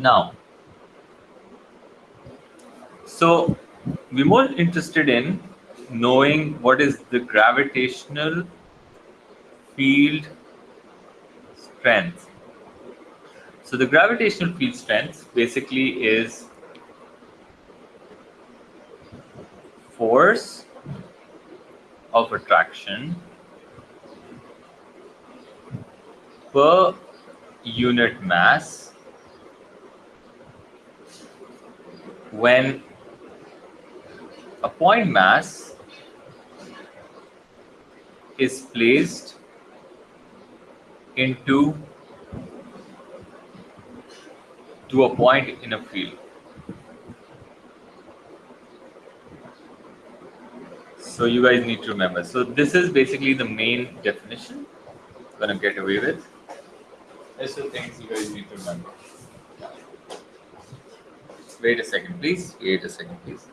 Now, so we're more interested in knowing what is the gravitational field strength. So the gravitational field strength basically is force of attraction per unit mass when a point mass is placed into to a point in a field. So you guys need to remember. So this is basically the main definition I'm gonna get away with. These are things you guys need to remember. Wait a second, please. Wait a second, please.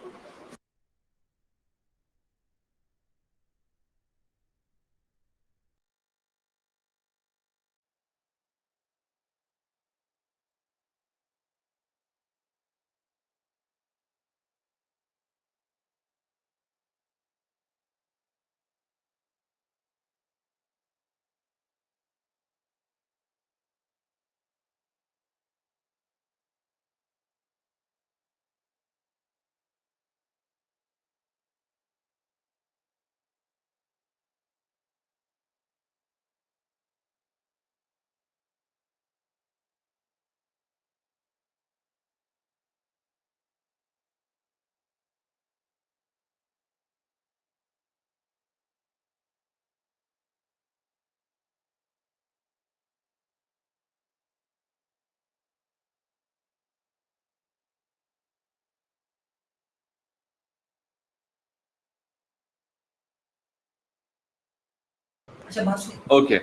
Okay.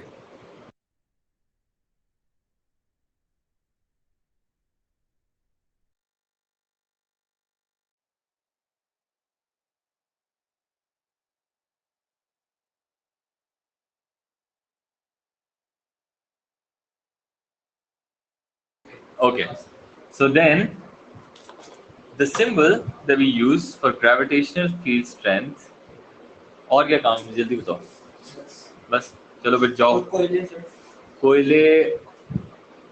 Okay. So then the symbol that we use for gravitational field strength और क्या काम है जल्दी बताओ बस चलो फिर जाओ कोयले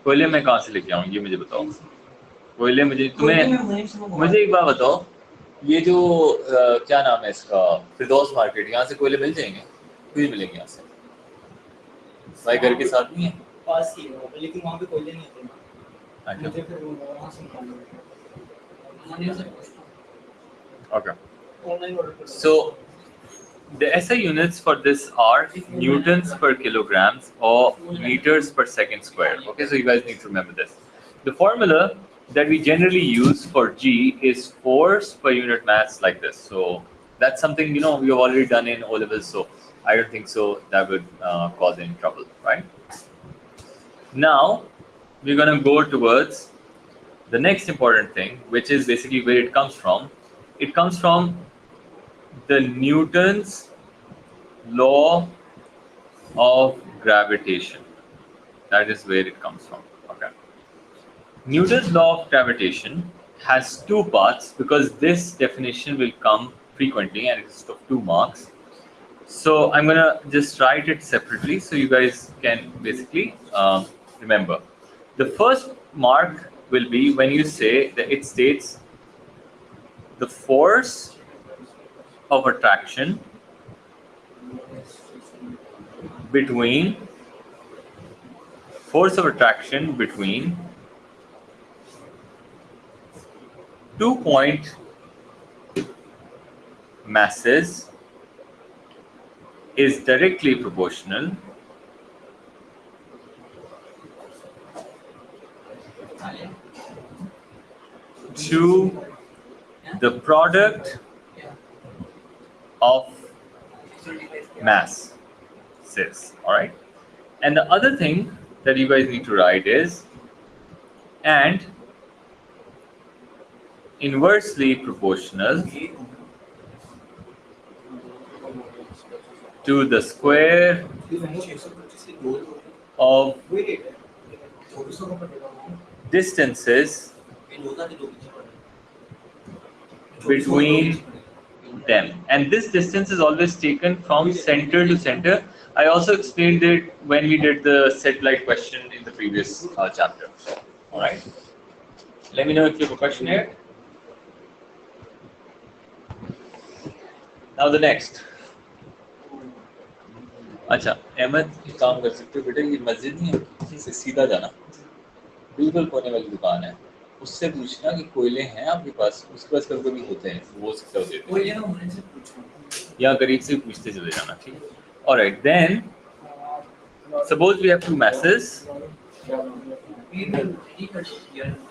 कोयले मैं कहाँ से लेके आऊँ ये मुझे बताओ कोयले मुझे तुम्हें मुझे एक बात बताओ ये जो क्या नाम है इसका फिरदौस मार्केट यहाँ से कोयले मिल जाएंगे कुछ मिलेंगे यहाँ से भाई घर के साथ नहीं है पास ही है लेकिन वहाँ पे कोयले नहीं होते Okay. So the SI units for this are newtons per kilograms or meters per second square. Okay, so you guys need to remember this. The formula that we generally use for G is force per unit mass like this. So that's something we have already done in O levels. So I don't think so that would cause any trouble, right? Now we're gonna go towards the next important thing, which is basically where it comes from. It comes from the Newton's law of gravitation. That is where it comes from. Okay. Newton's law of gravitation has two parts because this definition will come frequently and it's of 2 marks. So I'm gonna just write it separately so you guys can basically remember. The first mark will be when you say that it states the force of attraction between two-point masses is directly proportional to the product of masses. All right. And the other thing that you guys need to write is and inversely proportional to the square of distances between them, and this distance is always taken from center to center. I also explained it when we did the set light question in the previous chapter. All right, let me know if you have a question here. Now the next. अच्छा अहमद एक काम कर सकते हो बेटा, ये मस्जिद नहीं है, इसी से सीधा जाना, बिल्कुल कोने वाली दुकान है, उससे पूछना कि कोयले हैं आपके पास, उसके पास कभी कभी होते हैं, वो सकता हो देते हैं, या करीब से पूछते चले जाना, ठीक है. Alright, then suppose we have two masses,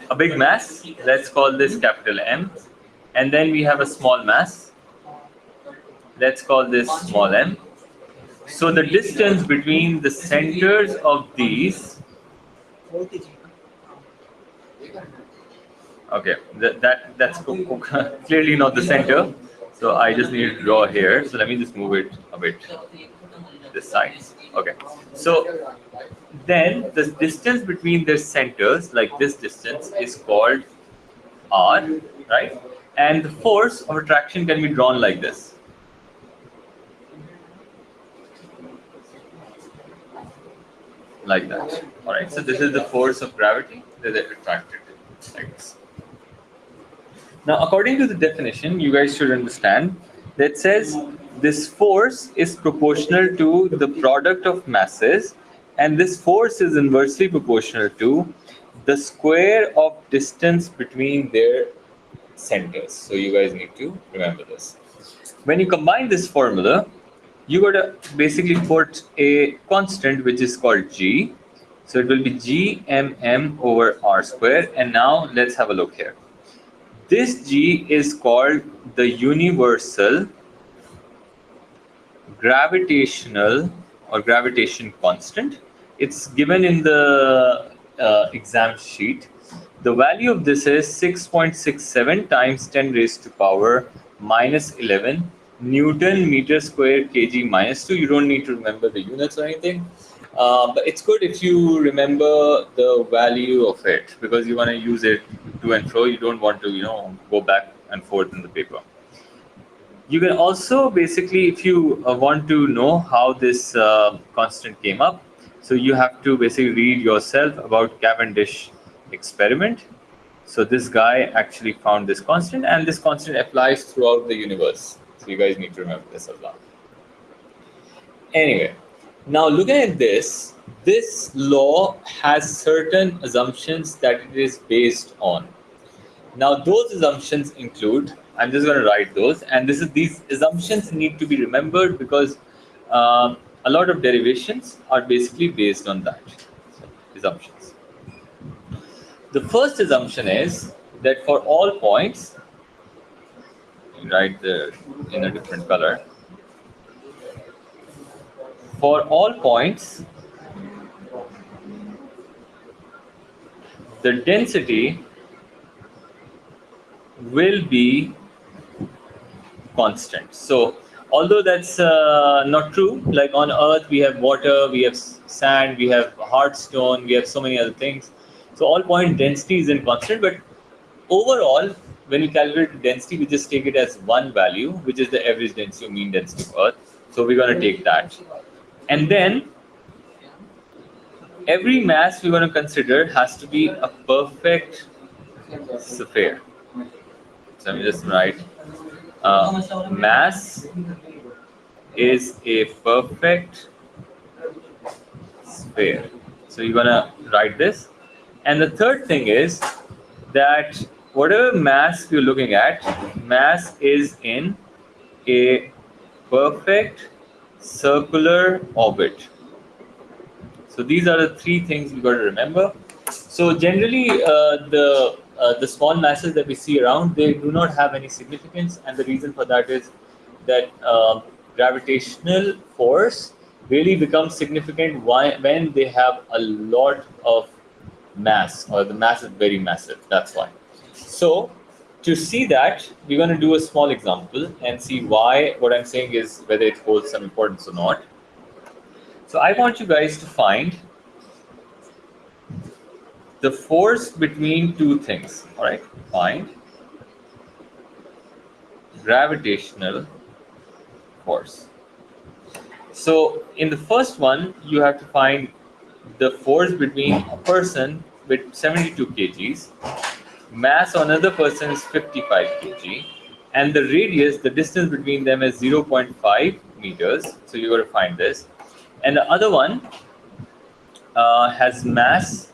a big mass, let's call this capital M, and then we have a small mass, let's call this small m. So the distance between the centers of these, okay, that's clearly not the center, so I just need to draw here. So let me just move it a bit this side. Okay, so then the distance between their centers, like this distance, is called R, right? And the force of attraction can be drawn like this. Like that. All right. So this is the force of gravity that is attracted like this. Now, according to the definition, you guys should understand that says this force is proportional to the product of masses, and this force is inversely proportional to the square of distance between their centers. So you guys need to remember this. When you combine this formula, you got to basically put a constant which is called G. So it will be Gmm over R square. And now let's have a look here. This G is called the universal gravitational or gravitation constant. It's given in the exam sheet. The value of this is 6.67 times 10 raised to power minus 11 Newton meter square kg minus 2. You don't need to remember the units or anything, but it's good if you remember the value of it, because you want to use it to and fro. You don't want to go back and forth in the paper. You can also basically, if you want to know how this constant came up, so you have to basically read yourself about Cavendish experiment. So this guy actually found this constant, and this constant applies throughout the universe. So you guys need to remember this as well. Anyway, now looking at this law has certain assumptions that it is based on. Now those assumptions include, I'm just going to write those, and these assumptions need to be remembered because a lot of derivations are basically based on that assumptions. The first assumption is that for all points, write there in a different color. For all points, the density will be constant. So although that's not true, like on Earth we have water, we have sand, we have hard stone, we have so many other things. So all point density isn't constant, but overall, when we calculate density, we just take it as one value, which is the average density or mean density of Earth. So we're going to take that. And then every mass we're going to consider has to be a perfect sphere. So let me just write mass is a perfect sphere. So you're going to write this. And the third thing is that whatever mass you're looking at, mass is in a perfect circular orbit. So these are the three things you got to remember. So generally, the small masses that we see around, they do not have any significance, and the reason for that is that gravitational force really becomes significant when they have a lot of mass, or the mass is very massive. That's why. So to see that, we're going to do a small example and see why what I'm saying is whether it holds some importance or not. So I want you guys to find the force between two things. All right, find gravitational force. So in the first one, you have to find the force between a person with 72 kgs, mass on another person is 55 kg, and the radius, the distance between them is 0.5 meters. So you got to find this. And the other one has mass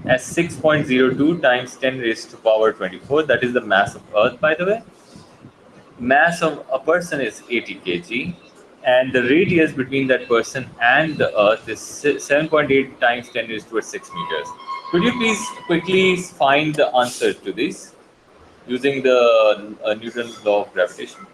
as 6.02 times 10 raised to power 24. That is the mass of Earth, by the way. Mass of a person is 80 kg, and the radius between that person and the Earth is 7.8 times 10 raised to 6 meters. Could you please quickly find the answer to this using the Newton's law of gravitation?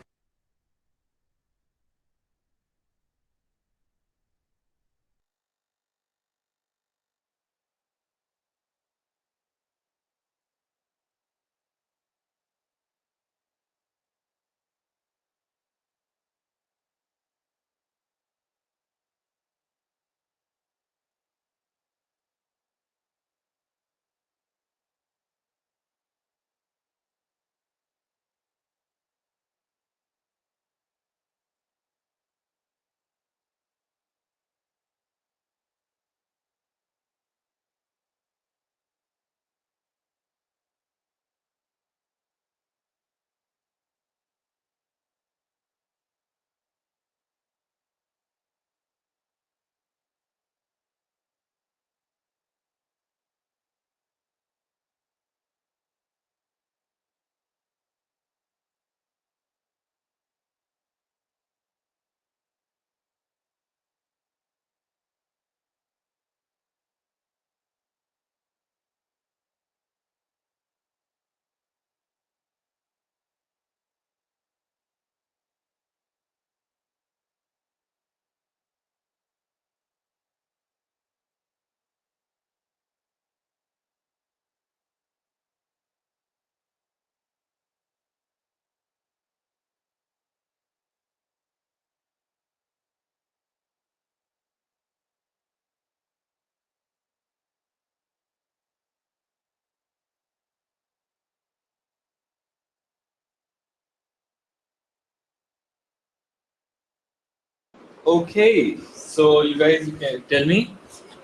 Okay, so you guys can tell me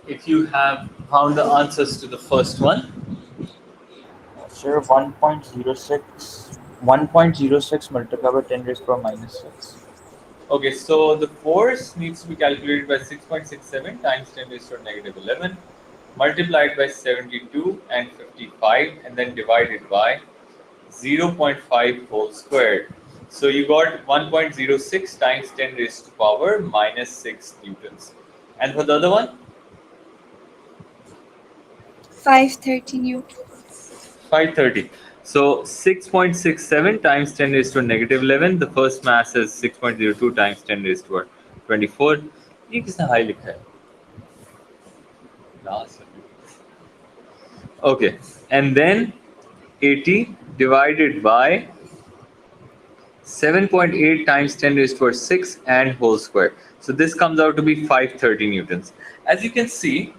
if you have found the answers to the first one. Sir, 1.06 multiplied by 10 raised to power minus 6. Okay, so the force needs to be calculated by 6.67 times 10 raised to negative 11, multiplied by 72 and 55, and then divided by 0.5 whole squared. So you got 1.06 times 10 raised to power minus 6 newtons. And for the other one, 530 Newton. 530. So 6.67 times 10 raised to negative 11. The first mass is 6.02 times 10 raised to 24. ये किसने high लिखा है? Last. Okay, and then 80 divided by 7.8 times 10 raised to 6 and whole square. So this comes out to be 530 newtons. As you can see,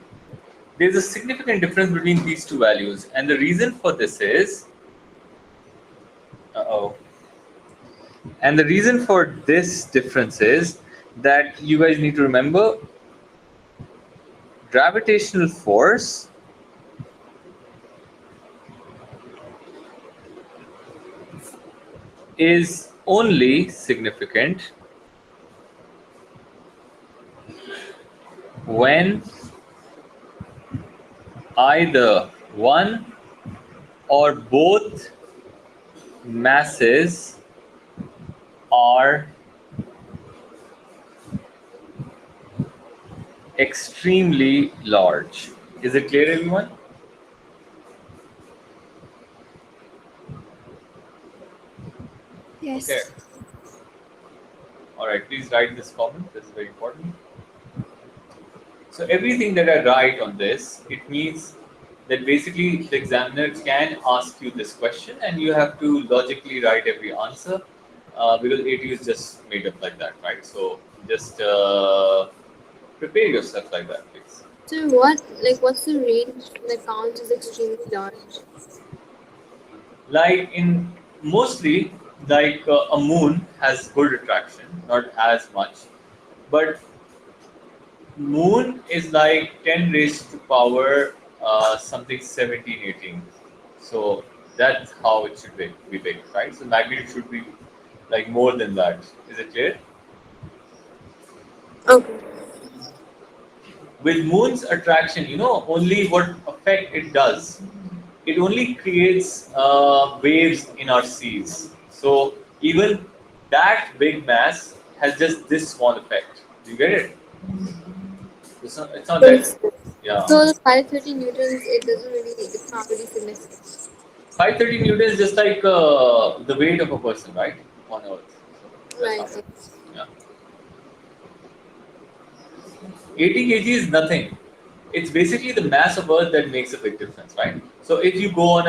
there's a significant difference between these two values, and the reason for this is, uh-oh, and the reason for this difference is that you guys need to remember gravitational force is only significant when either one or both masses are extremely large. Is it clear, everyone? Yes. Okay. All right, please write this comment. This is very important. So everything that I write on this, it means that basically the examiner can ask you this question and you have to logically write every answer because ATU is just made up like that, right? So just prepare yourself like that, please. So what's the range that counts as extremely large? Like in mostly, like a moon has good attraction, not as much, but moon is like 10 raised to power something 17, 18. So that's how it should be big, right? So magnitude should be like more than that. Is it clear? Okay. With moon's attraction, only what effect it does, it only creates waves in our seas. So even that big mass has just this small effect. Do you get it? It's not that. Yes. Yeah. So the 530 newtons, it's not really significant. 530 newton is just like the weight of a person, right, on Earth. So that's Right. not. Yeah. 80 kg is nothing. It's basically the mass of Earth that makes a big difference, right? So if you go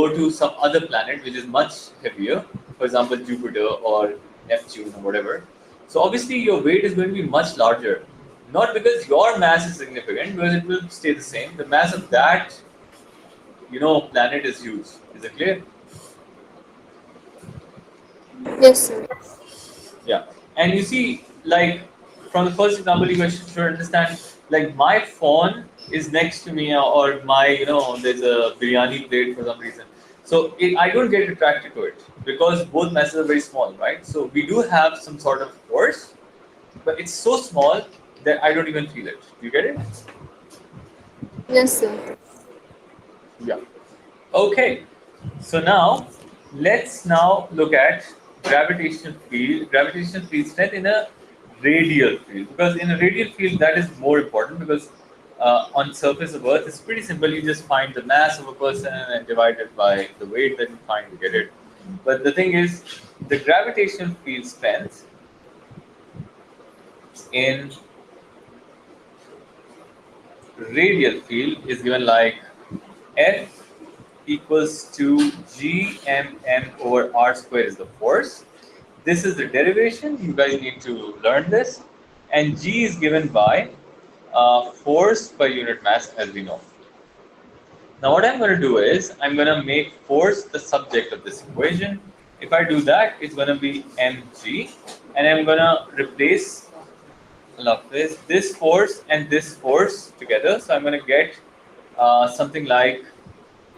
to some other planet which is much heavier, for example Jupiter or Neptune or whatever, so obviously your weight is going to be much larger. Not because your mass is significant, because it will stay the same. The mass of that planet is huge. Is it clear? Yes, sir. Yeah, and you see, like from the first example, you guys should understand. Like my phone is next to me, or my there's a biryani plate for some reason. So I don't get attracted to it because both masses are very small, right? So we do have some sort of force, but it's so small that I don't even feel it. Do you get it? Yes, sir. Yeah. Okay, so now let's now look at gravitational field strength in a radial field, because in a radial field that is more important, because on surface of Earth it's pretty simple. You just find the mass of a person and divide it by the weight that you find to get it. But the thing is, the gravitational field strength in radial field is given like F equals to gmm over r square is the force. This is the derivation. You guys need to learn this. And g is given by force per unit mass, as we know. Now what I'm going to do is I'm going to make force the subject of this equation. If I do that, it's going to be mg, and I'm going to replace this force and this force together. So I'm going to get something like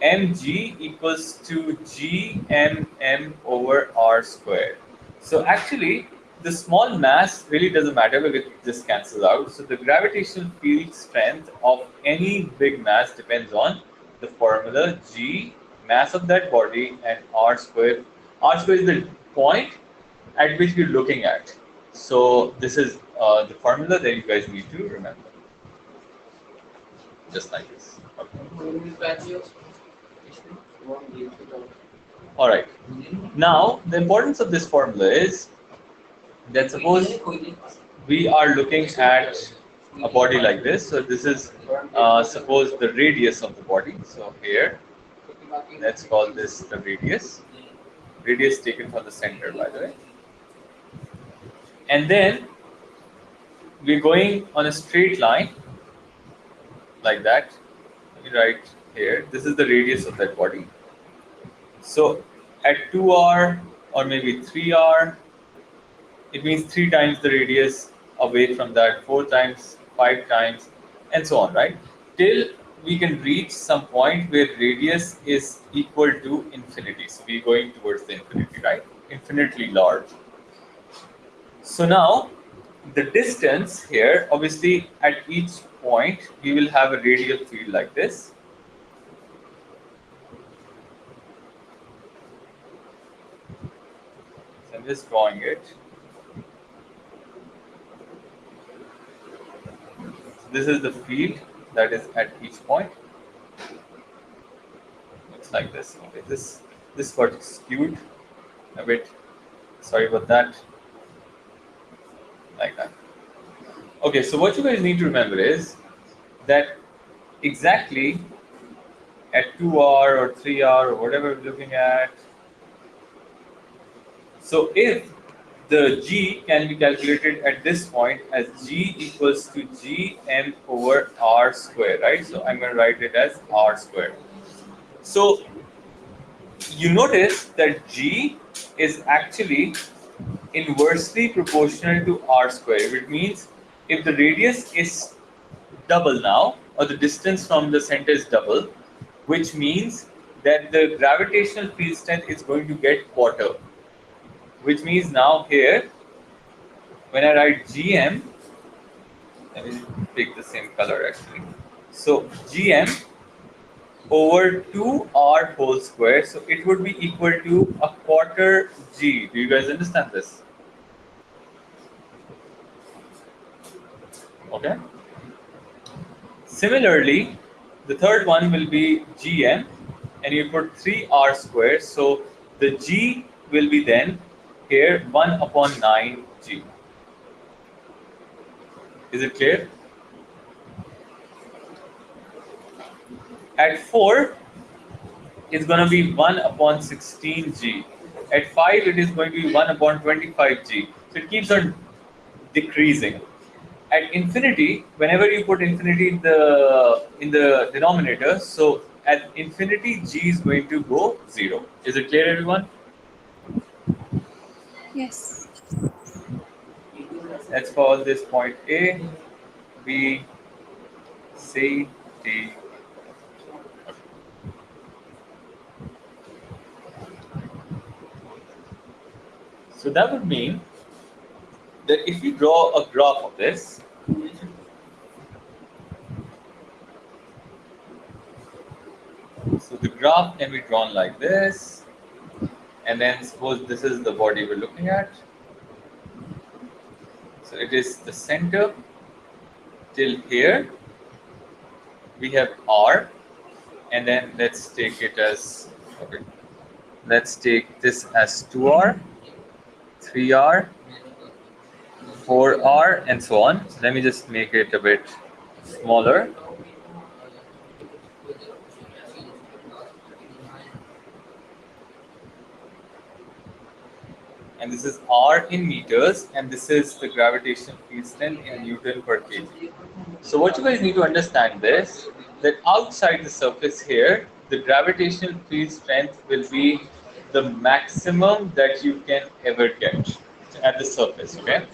mg equals to gmm over r squared. So actually, the small mass really doesn't matter because it just cancels out. So the gravitational field strength of any big mass depends on the formula g, mass of that body, and r squared. R squared is the point at which we're looking at. So this is the formula that you guys need to remember, just like this. Okay. All right. Now, the importance of this formula is that suppose we are looking at a body like this. So this is suppose the radius of the body. So here, let's call this the radius. Radius taken from the center, by the way. And then we're going on a straight line like that. Let me write here. This is the radius of that body. So at 2r or maybe 3r, it means 3 times the radius away from that, 4 times, 5 times, and so on, right? Till we can reach some point where radius is equal to infinity. So we're going towards the infinity, right? Infinitely large. So now the distance here, obviously at each point, we will have a radial field like this. So I'm just drawing it. So this is the field that is at each point. Looks like this. Okay, this got skewed a bit. Sorry about that. Like that. Okay, so what you guys need to remember is that exactly at 2r or 3r or whatever we're looking at. So if the G can be calculated at this point as G equals to Gm over R square, right? So I'm going to write it as R square. So you notice that G is actually inversely proportional to R square, which means if the radius is double now, or the distance from the center is double, which means that the gravitational field strength is going to get quarter, which means now here, when I write Gm, let me pick the same color actually. So Gm over 2R whole square, so it would be equal to a quarter G. Do you guys understand this? Okay. Similarly, the third one will be Gm, and you put 3R square, so the G will be then here 1 upon 9 G. Is it clear? At 4, it's going to be 1 upon 16 G. At 5, it is going to be 1 upon 25 G. So it keeps on decreasing. At infinity, whenever you put infinity in the denominator, so at infinity, G is going to go 0. Is it clear, everyone? Yes. Let's call this point A, B, C, D. So that would mean that if we draw a graph of this, so the graph can be drawn like this, and then suppose this is the body we're looking at. So it is the center till here. We have R, and then let's take it as, okay, let's take this as 2R, 3R, 4R, and so on. Let me just make it a bit smaller. And this is R in meters, and this is the gravitational field strength in Newton per kg. So what you guys need to understand this, that outside the surface here, the gravitational field strength will be the maximum that you can ever get at the surface, okay?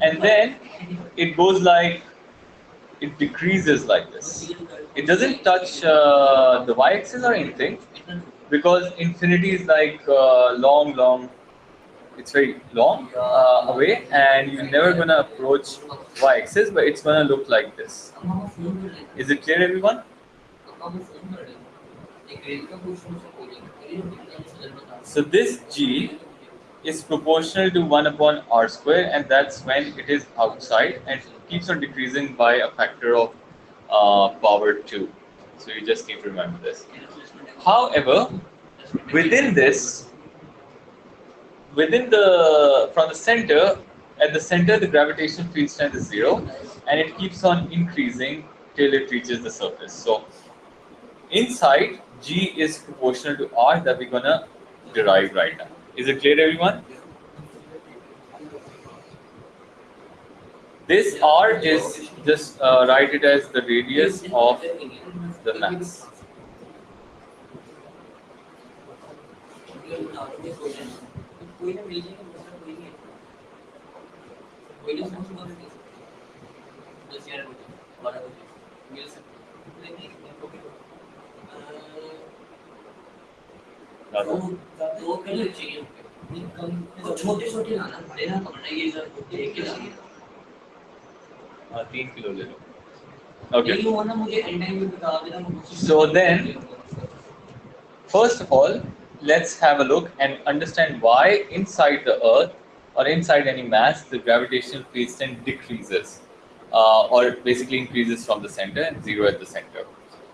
And then it goes like, it decreases like this. It doesn't touch the y-axis or anything, because infinity is like long, it's very long away, and you're never gonna approach y-axis, but it's gonna look like this. Is it clear, everyone? So this G is proportional to 1 upon R square, and that's when it is outside, and it keeps on decreasing by a factor of power 2. So you just need to remember this. However, within this, from the center, at the center the gravitational field strength is 0, and it keeps on increasing till it reaches the surface. So inside, G is proportional to R that we're gonna derive right now. Is it clear, everyone? This R is just write it as the radius of the mass. Okay. So then, first of all, let's have a look and understand why inside the Earth or inside any mass the gravitational field strength decreases, or basically increases from the center and 0 at the center.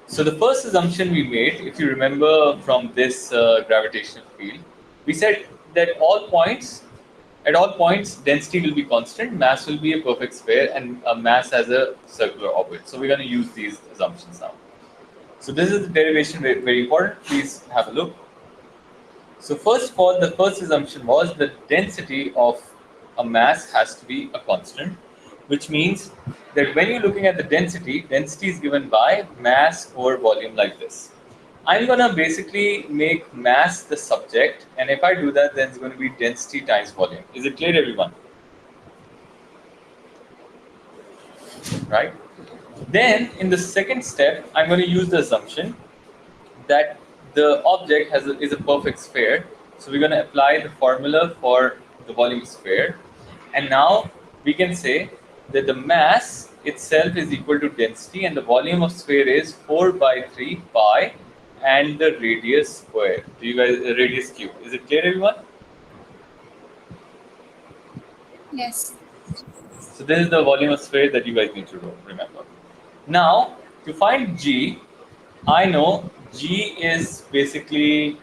So the first assumption we made, if you remember from this gravitational field, we said that at all points, density will be constant, mass will be a perfect sphere, and mass has a circular orbit. So we're going to use these assumptions now. So this is the derivation, very, very important. Please have a look. So first of all, the first assumption was the density of a mass has to be a constant, which means that when you're looking at the density, density is given by mass over volume like this. I'm gonna basically make mass the subject, and if I do that, then it's going to be density times volume. Is it clear, everyone? Right? Then in the second step, I'm going to use the assumption that the object is a perfect sphere. So we're going to apply the formula for the volume sphere. And now we can say that the mass itself is equal to density and the volume of sphere is 4 by 3 pi and the radius square. Do you guys, radius cube. Is it clear, everyone? Yes. So this is the volume of sphere that you guys need to remember. Now, to find G, I know G is basically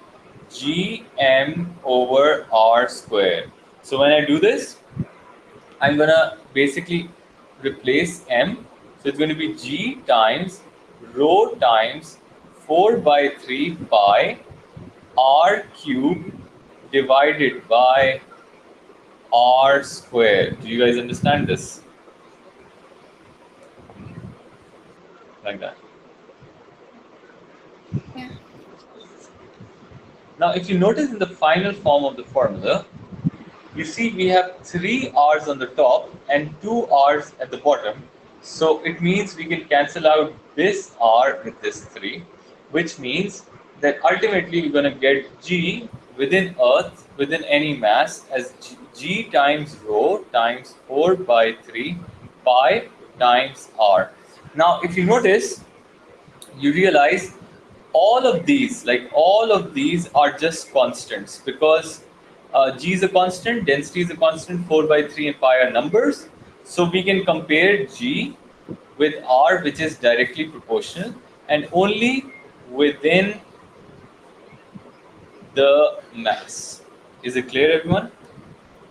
Gm over R square. So when I do this, I'm gonna basically replace M. So it's going to be G times rho times 4 by 3 pi R cube divided by R square. Do you guys understand this? Like that. Yeah. Now, if you notice in the final form of the formula, you see we have 3 r's on the top and 2 r's at the bottom. So it means we can cancel out this r with this 3, which means that ultimately we're going to get G within Earth, within any mass, as G times rho times 4 by 3 pi times r. Now, if you notice, you realize all of these are just constants because G is a constant, density is a constant, 4 by 3 and pi are numbers. So we can compare G with R, which is directly proportional, and only within the mass. Is it clear, everyone?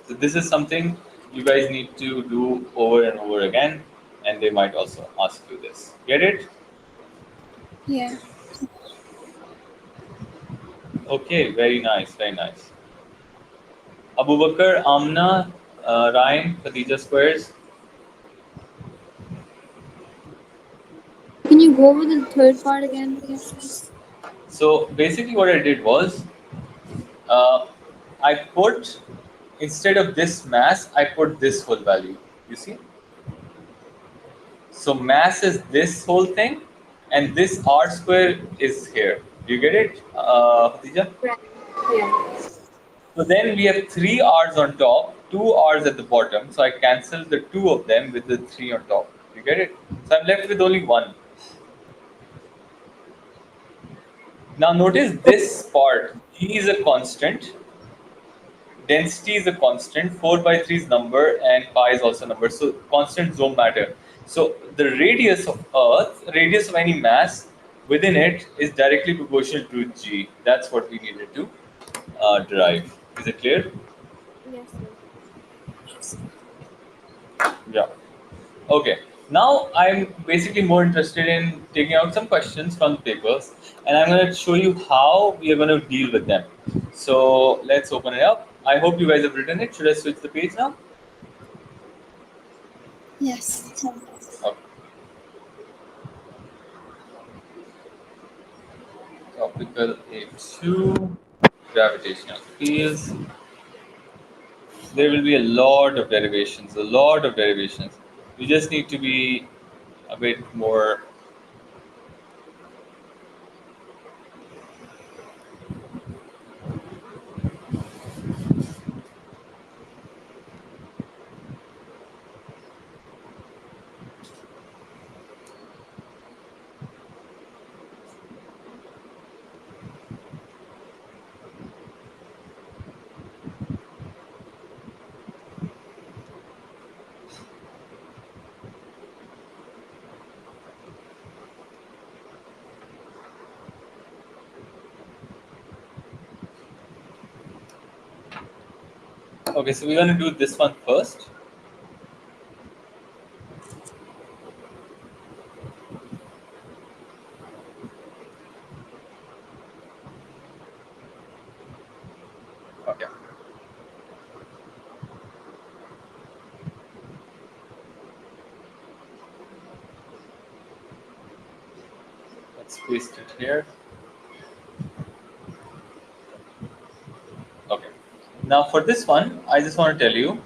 So this is something you guys need to do over and over again, and they might also ask you this. Get it? Yeah. Okay, very nice, very nice. Abu Bakr, Amna, Ryan, Khadija squares. Can you go over the third part again, please? So basically, what I did was uh, I put instead of this mass, I put this whole value. You see? So mass is this whole thing, and this r square is here. Do you get it, Khadija? Right. Yeah. So then we have 3 r's on top, 2 r's at the bottom. So I cancel the 2 of them with the 3 on top. You get it? So I'm left with only 1. Now notice this part, G is a constant, density is a constant, 4 by 3 is number and pi is also number, so constants don't matter. So the radius of Earth, radius of any mass within it is directly proportional to G. That's what we needed to derive. Is it clear? Yes, sir. Yeah. Okay. Now I'm basically more interested in taking out some questions from the papers, and I'm going to show you how we are going to deal with them. So let's open it up. I hope you guys have written it. Should I switch the page now? Yes. Okay. Topical A2, gravitational fields. There will be a lot of derivations, a lot of derivations. You just need to be a bit more. Okay, so we're going to do this one first. Okay. Let's paste it here. Okay. Now for this one, I just want to tell you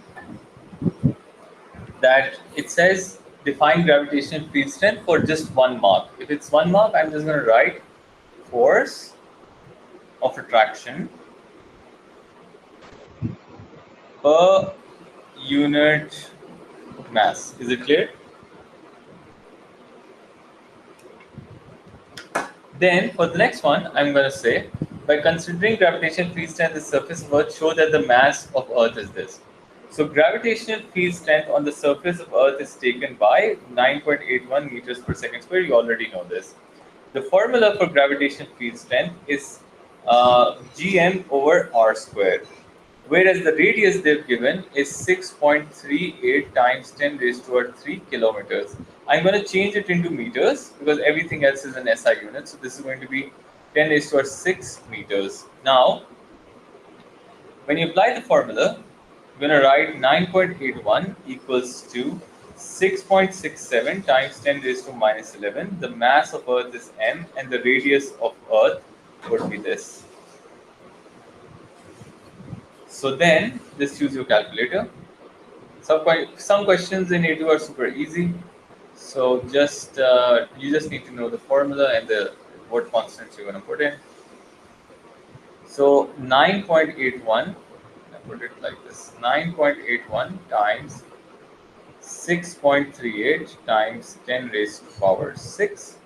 that it says define gravitational field strength for just one mark. If it's one mark, I'm just going to write force of attraction per unit mass. Is it clear? Then for the next one, I'm going to say, by considering gravitational field strength the surface of Earth, show that the mass of Earth is this. So gravitational field strength on the surface of Earth is taken by 9.81 meters per second square. You already know this. The formula for gravitational field strength is gm over r square. Whereas the radius they've given is 6.38 times 10 raised to 3 kilometers. I'm going to change it into meters because everything else is in SI units. So this is going to be 10 raised to 6 meters. Now, when you apply the formula, you're going to write 9.81 equals to 6.67 times 10 raised to minus 11. The mass of Earth is m and the radius of Earth would be this. So then, just use your calculator. Some questions in A2 are super easy. So just you just need to know the formula and the what constants you're going to put in. So 9.81, I put it like this: 9.81 times 6.38 times 10 raised to power 6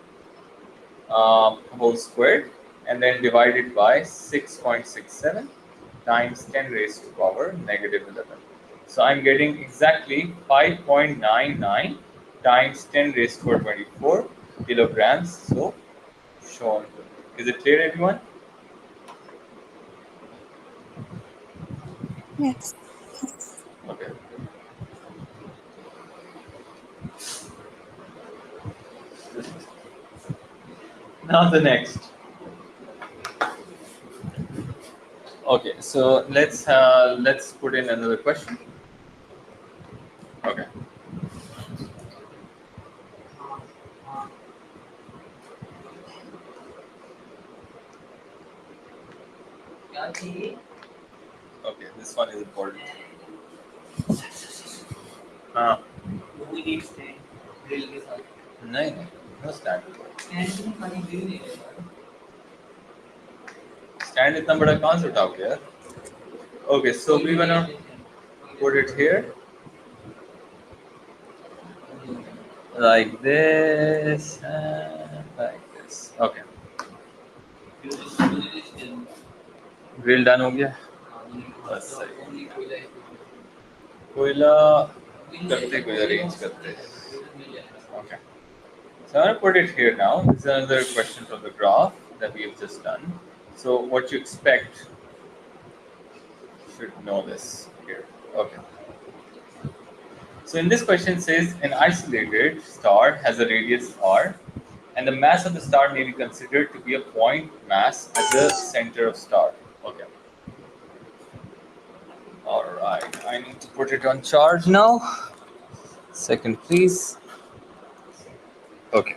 whole squared, and then divided by 6.67 times 10 raised to power negative 11. So I'm getting exactly 5.99 times 10 raised to 24 kilograms. So shown. Is it clear, everyone? Yes. Okay. Now the next. Okay, so let's put in another question. Okay. Okay, this one is important. हाँ नहीं नहीं no stand. Stand इतना बड़ा कहाँ से उठाओगे यार? Okay, so we wanna put it here like this and like this. Okay. Grill done हो गया? बस सही. कोयला करते कोई arrange करते. Okay. So I'm going to put it here now. This is another question from the graph that we have just done. So what you expect, should know this here. Okay. So in this question it says an isolated star has a radius r, and the mass of the star may be considered to be a point mass at the center of star. Okay. All right. I need to put it on charge now. Second, please. Okay.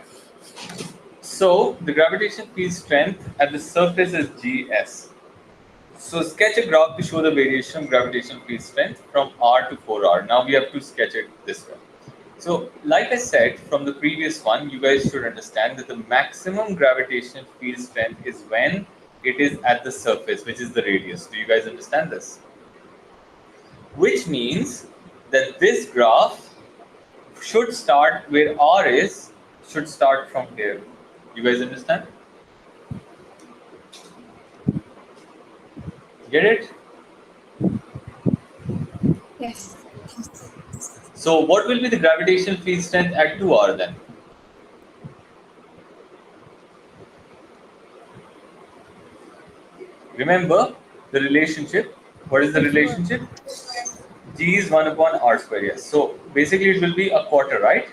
So the gravitational field strength at the surface is Gs. So sketch a graph to show the variation of gravitational field strength from R to 4R. Now we have to sketch it this way. So like I said from the previous one, you guys should understand that the maximum gravitational field strength is when it is at the surface, which is the radius. Do you guys understand this? Which means that this graph should start where R is, should start from here. You guys understand? Get it? Yes. So what will be the gravitational field strength at 2R then? Remember the relationship. What is the relationship? G is 1 upon R square. Yes. So basically it will be a quarter, right?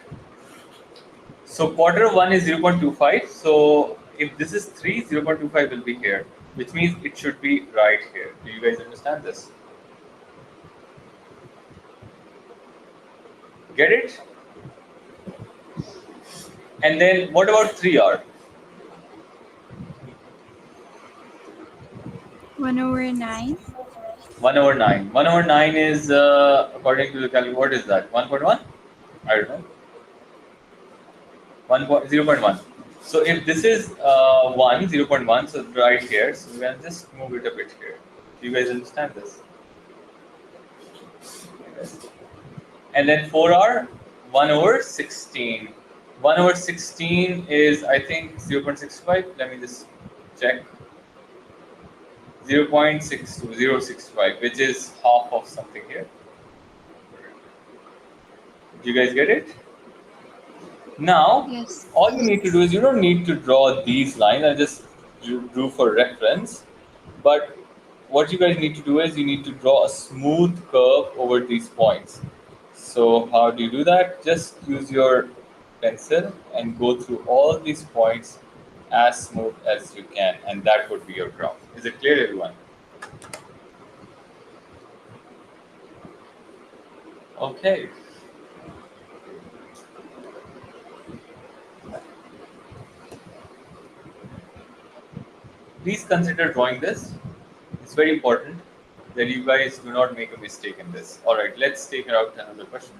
So quarter of 1 is 0.25. So if this is 3, 0.25 will be here, which means it should be right here. Do you guys understand this? Get it? And then what about 3R? 1/9. 1/9. 1/9 is, according to the calculator, what is that? 1.1? I don't know. 0.1. So if this is 1, 0.1, so right here, so we can just move it a bit here. Do you guys understand this? And then 4R, 1/16. 1/16 is, I think, 0.65. Let me just check. 0.62065, which is half of something here. Do you guys get it? Now, Yes. all you need to do is you don't need to draw these lines. I just drew for reference. But what you guys need to do is you need to draw a smooth curve over these points. So how do you do that? Just use your pencil and go through all these points as smooth as you can, and that would be your graph. Is it clear, everyone? Okay. Please consider drawing this. It's very important that you guys do not make a mistake in this. All right, let's take out another question.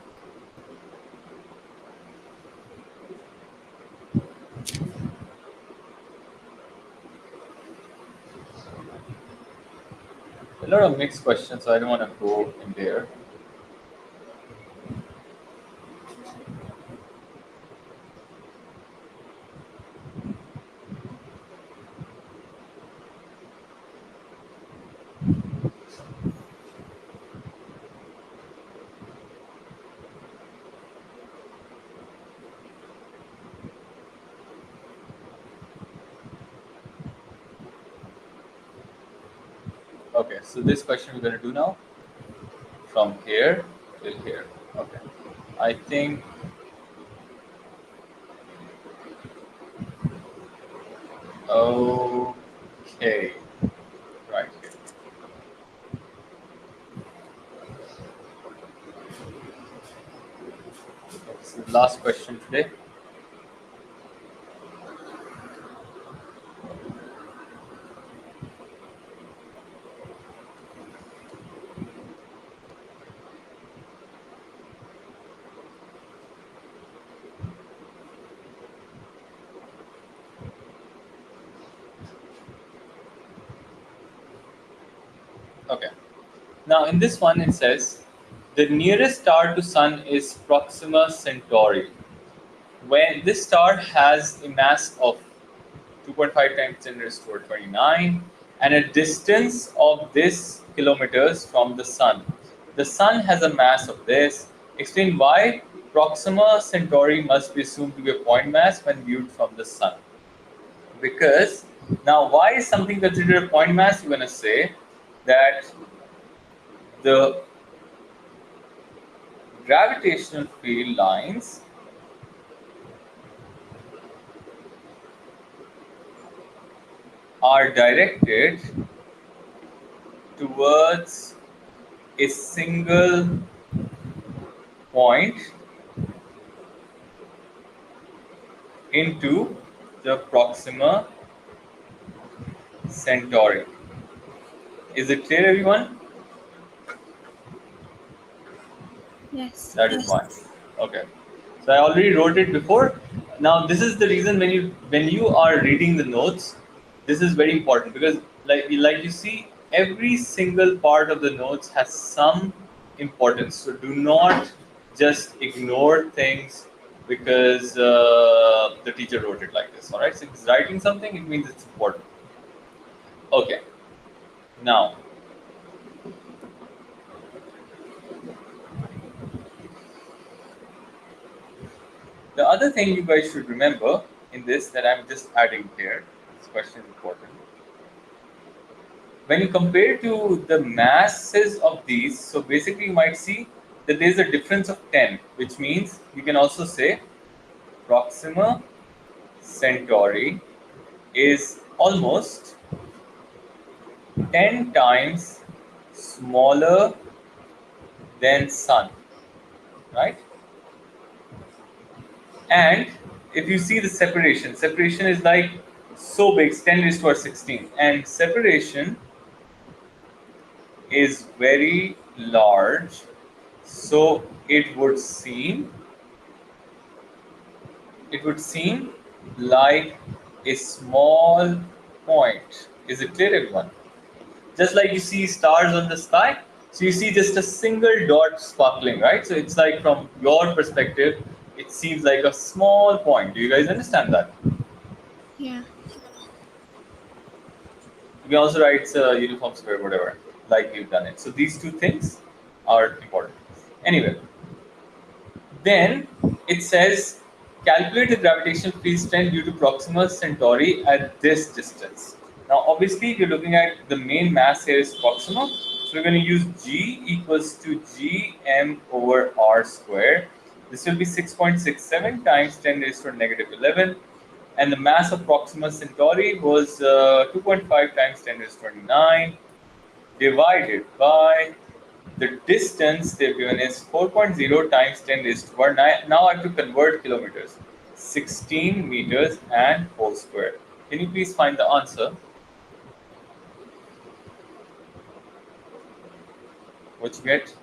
A lot of mixed questions, so I don't want to go in there. Okay, so this question we're going to do now from here till here. Okay, I think okay, right here. That's the last question today. Okay, now in this one it says the nearest star to Sun is Proxima Centauri. When this star has a mass of 2.5 times 10 raised to 29 and a distance of this kilometers from the Sun. The Sun has a mass of this. Explain why Proxima Centauri must be assumed to be a point mass when viewed from the Sun. Because now, why is something considered a point mass? You're going to say that the gravitational field lines are directed towards a single point into the Proxima Centauri. Is it clear, everyone? Yes. That is why. Okay. So I already wrote it before. Now this is the reason when you are reading the notes, this is very important because like you see, every single part of the notes has some importance. So do not just ignore things because the teacher wrote it like this. All right. So if it's writing something, it means it's important. Okay. Now. The other thing you guys should remember in this that I'm just adding here, this question is important. When you compare to the masses of these, so basically you might see that there's a difference of 10, which means you can also say Proxima Centauri is almost 10 times smaller than Sun, right? And if you see the separation is like so big, 10 raised to 16, and separation is very large, so it would seem like a small point. Is it clear, everyone? Just like you see stars on the sky, so you see just a single dot sparkling, right? So it's like from your perspective, it seems like a small point. Do you guys understand that? Yeah. You can also write uniform square, whatever, like we've done it. So these two things are important. Anyway, then it says calculate the gravitational field strength due to Proxima Centauri at this distance. Now, obviously, if you're looking at the main mass here is Proxima, so we're going to use G equals to Gm over R square. This will be 6.67 times 10 raised to negative 11, and the mass of Proxima Centauri was 2.5 times 10 raised to 29 divided by the distance they've given is 4.0 times 10 raised to power 9. Now I have to convert kilometers. 16 meters and whole square. Can you please find the answer? What you get?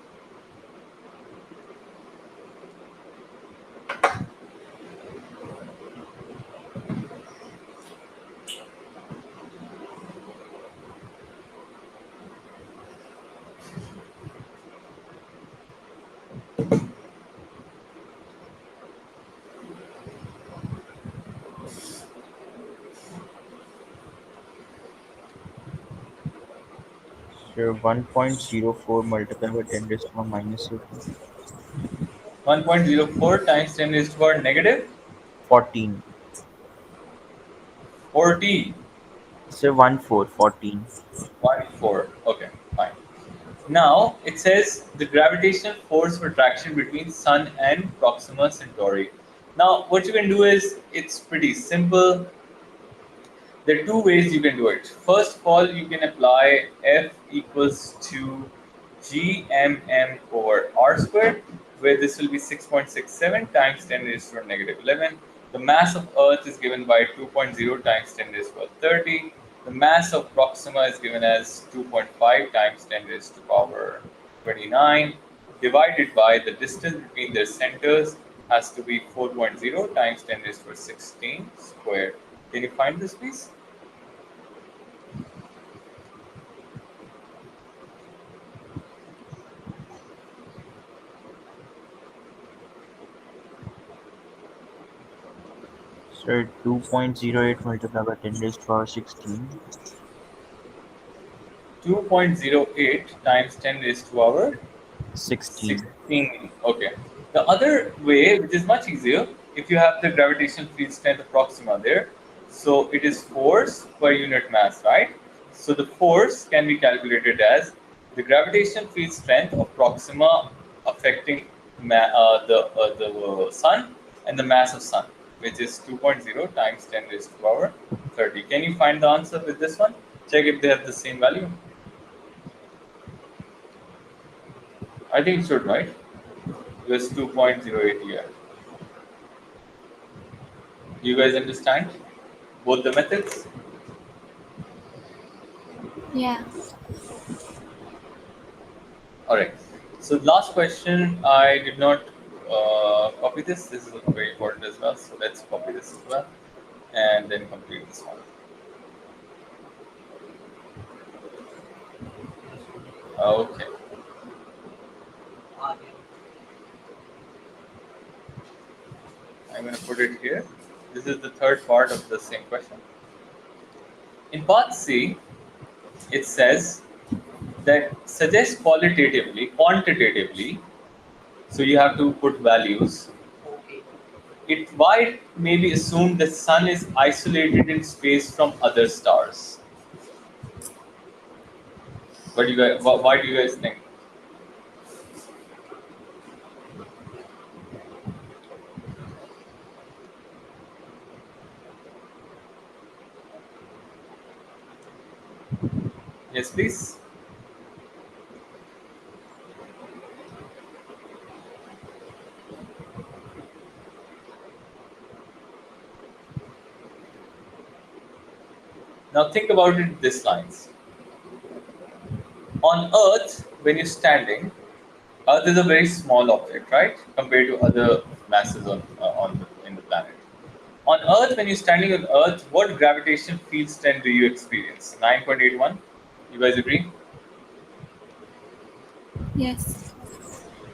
So 1.04 multiplied by 10 raised to power minus 18. 1.04 times 10 raised to power negative 14. 40. So 1 4 14. 1 4. Okay, fine. Now it says the gravitational force for attraction between Sun and Proxima Centauri. Now what you can do is it's pretty simple. There are two ways you can do it. First of all, you can apply F equals to GMM over R squared, where this will be 6.67 times 10 raised to negative 11. The mass of Earth is given by 2.0 times 10 raised to 30. The mass of Proxima is given as 2.5 times 10 raised to power 29, divided by the distance between their centers has to be 4.0 times 10 raised to 16 squared. Can you find this, please? So 2.08 multiplied by 10 raised to power 16. 2.08 times 10 raised to power 16. 16. Okay. The other way, which is much easier, if you have the gravitational field strength of Proxima there, so it is force per unit mass, right? So the force can be calculated as the gravitational field strength of Proxima affecting the Sun and the mass of Sun, which is 2.0 times 10 raised to power 30. Can you find the answer with this one? Check if they have the same value. I think it should, right? Plus 2.08 here. Do you guys understand both the methods? Yeah. All right. So last question, I did not copy this. This is very important as well. So let's copy this as well, and then complete this one. Okay. I'm going to put it here. This is the third part of the same question. In part C, it says that suggests quantitatively, so you have to put values. Why it may be assumed the sun is isolated in space from other stars. What do you guys? Why do you guys think? Yes, please. Now think about it this lines. On Earth, when you're standing, Earth is a very small object, right, compared to other masses in the planet. On Earth, when you're standing on Earth, what gravitational field strength do you experience? 9.81. You guys agree? Yes.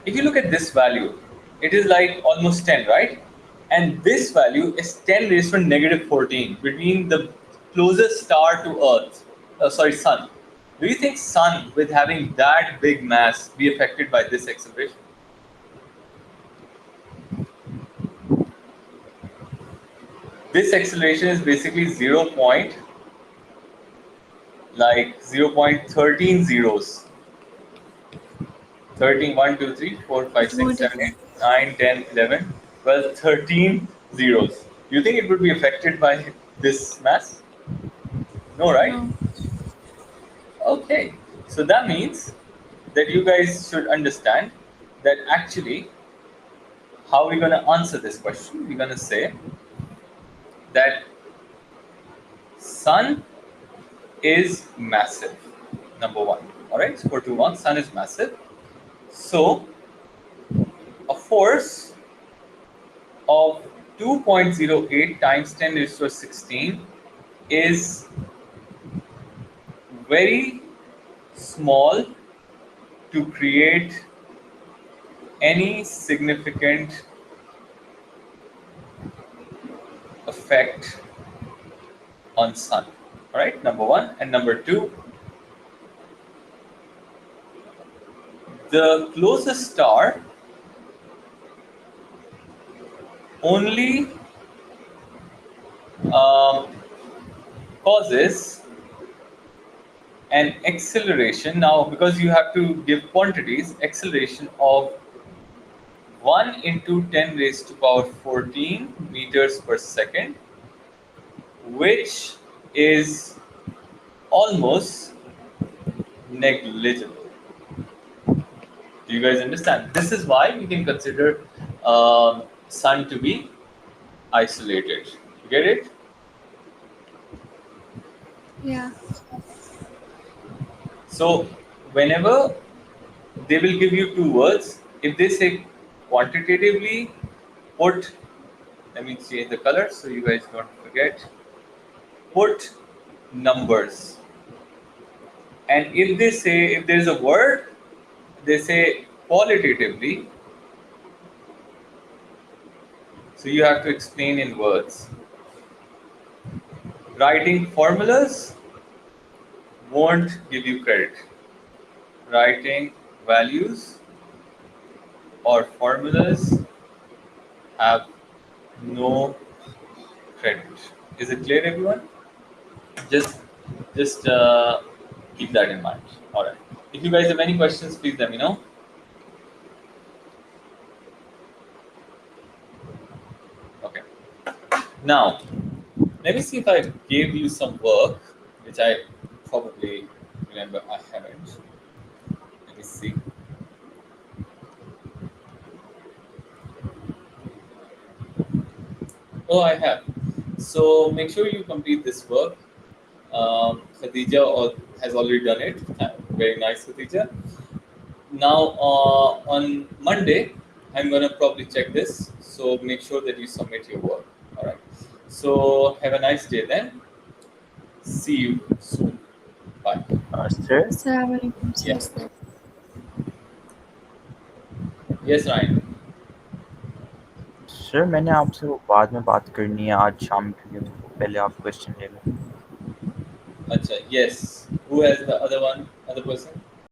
If you look at this value, it is like almost 10, right? And this value is 10 raised to negative 14 between the closest star to Earth, sorry, Sun. Do you think Sun, with having that big mass, be affected by this acceleration? This acceleration is basically 0 point, like 0.13 zeros. 13, 1, 2, 3, 4, 5, It 6, won't 7, affect. 8, 9, 10, 11, 12, 13 zeros. Do you think it would be affected by this mass? No, right? No. Okay. So that means that you guys should understand that actually how we're going to answer this question. We're going to say that Sun is massive. Number one. All right. So for 2 1, Sun is massive. So a force of 2.08 times 10 raised to 16 is very small to create any significant effect on Sun. All right, number one. And number two, the closest star only um, causes an acceleration. Now, because you have to give quantities, acceleration of 1 into 10 raised to power 14 meters per second, which is almost negligible. Do you guys understand? This is why we can consider Sun to be isolated. You get it? Yeah. So, whenever they will give you two words, if they say quantitatively, put, let me change the color so you guys don't forget, put numbers. And if they say, if there's a word, they say qualitatively, so you have to explain in words. Writing formulas won't give you credit. Writing values or formulas have no credit. Is it clear, everyone? Just, just keep that in mind. All right. If you guys have any questions, please let me know. Okay. Now, let me see if I gave you some work, which I probably remember I haven't. Let me see. Oh, I have. So make sure you complete this work. Khadija has already done it. Very nice, Khadija. Now, on Monday, I'm gonna probably check this. So make sure that you submit your work. All right. So have a nice day then. See you soon. Bye. Sir, Assalamu alaikum, Yeah. sir. Yes, sir. Yes, Ryan. Sir मैंने आपसे वो बाद में बात करनी है आज शाम के लिए, तो पहले आप क्वेश्चन ले लो. Acha. Yes. Who has the other one? Other person?